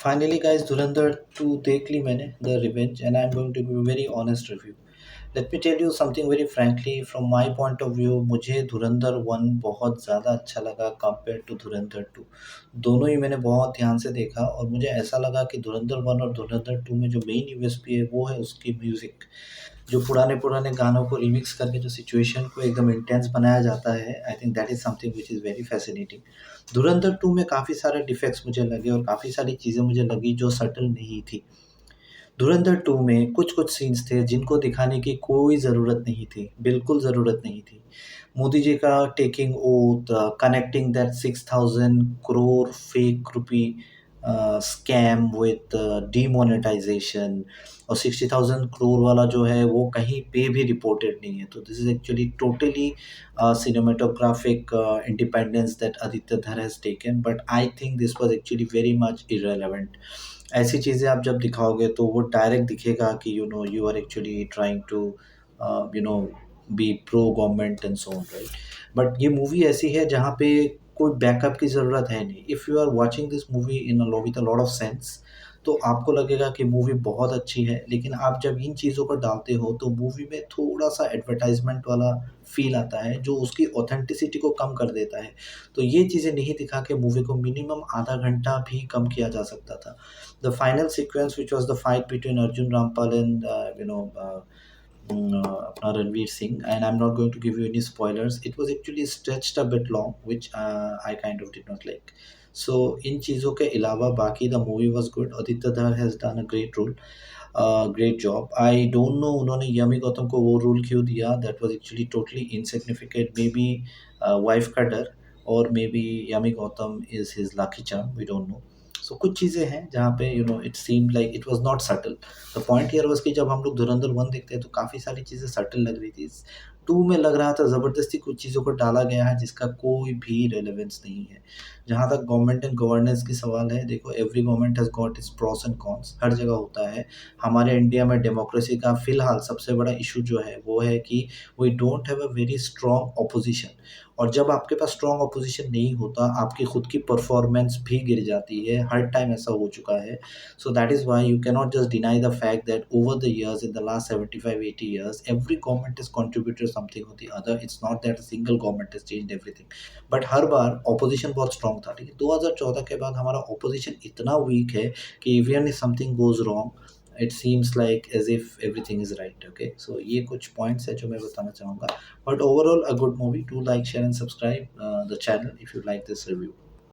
Finally guys धुरंधर 2 देख ली मैंने the revenge and I am going to give very honest review. Let me tell you something very frankly from my point of view मुझे धुरंधर 1 बहुत ज़्यादा अच्छा लगा compare to धुरंधर 2। दोनों ही मैंने बहुत ध्यान से देखा और मुझे ऐसा लगा कि धुरंधर 1 और धुरंधर 2 में जो मेन यूएसपी है वो है उसकी म्यूज़िक। जो पुराने-पुराने गानों को रीमिक्स करके जो सिचुएशन को एकदम इंटेंस बनाया जाता है, I think that is something which is very fascinating। धुरंधर 2 में काफ़ी सारे डिफेक्ट्स मुझे लगे और काफ़ी सारी चीज़ें मुझे लगी जो सटल नहीं थी। धुरंधर 2 में कुछ-कुछ सीन्स थे जिनको दिखाने की कोई ज़रूरत नहीं थी, बिल्कुल ज़रूरत नहीं थी। मोदी जी का taking oath, connecting that 6000 crore fake rupee scam with demonetisation और 60,000 करोड़ वाला जो है वो कहीं पे भी रिपोर्टेड नहीं है। तो this is actually totally cinematographic independence that Aditya Dhar has taken, but I think this was actually very much irrelevant। ऐसी चीज़ें आप जब दिखाओगे तो वो डायरेक्ट दिखेगा कि you are actually trying to you know be pro government and so on, right. But ये मूवी ऐसी है जहाँ पे कोई बैकअप की ज़रूरत है नहीं। If you are watching this movie in a with a lot of sense तो आपको लगेगा कि मूवी बहुत अच्छी है, लेकिन आप जब इन चीज़ों को डालते हो तो मूवी में थोड़ा-सा एडवर्टाइज़मेंट वाला फ़ील आता है, जो उसकी ऑथेंटिसिटी को कम कर देता है। तो ये चीज़ें नहीं दिखा के मूवी को मिनिमम आधा घंटा भी कम किया जा सकता था। The final sequence, which was the fight between Arjun Rampal and अपना Ranveer Singh, and I'm not going to give you any spoilers, it was actually stretched a bit long, which I kind of did not like। So इन चीज़ों के अलावा बाकी the movie was good। Aditya धर has done a great role, great job। I don't know उन्होंने yummy Gautam को वो role क्यों दिया, that was actually totally insignificant। Maybe wife का डर और maybe yummy Gautam is his lucky charm, we don't know। सो कुछ चीज़ें हैं जहाँ पे it seemed like it was not subtle. The point here was कि जब हम लोग धुरंधर 1 देखते हैं तो काफ़ी सारी चीज़ें सटल लग रही थी। 2 में लग रहा था ज़बरदस्ती कुछ चीज़ों को डाला गया है जिसका कोई भी रेलेवेंस नहीं है। जहाँ तक गवर्नमेंट एंड गवर्नेंस की सवाल है, देखो every government has got its pros and cons, हर जगह होता है। हमारे इंडिया में डेमोक्रेसी का फ़िलहाल सबसे बड़ा इश्यू जो है वो है कि we don't have a very strong opposition. और जब आपके पास स्ट्रॉन्ग ऑपोज़िशन नहीं होता, आपकी खुद की परफ़ॉर्मेंस भी गिर जाती है, हर टाइम ऐसा हो चुका है। So that is why you cannot just deny the fact that over the years, in the last 75-80 years, every government has contributed something or the other। It's not that a single government has changed everything, but her bar opposition बहुत strong था। लेकिन 2014 के बाद हमारा opposition इतना weak है कि even if something goes wrong, it seems like as if everything is right। Okay, so ये कुछ points है जो मैं बताना चाहूँगा। But overall, a good movie। Do like, share, and subscribe the channel if you like this review।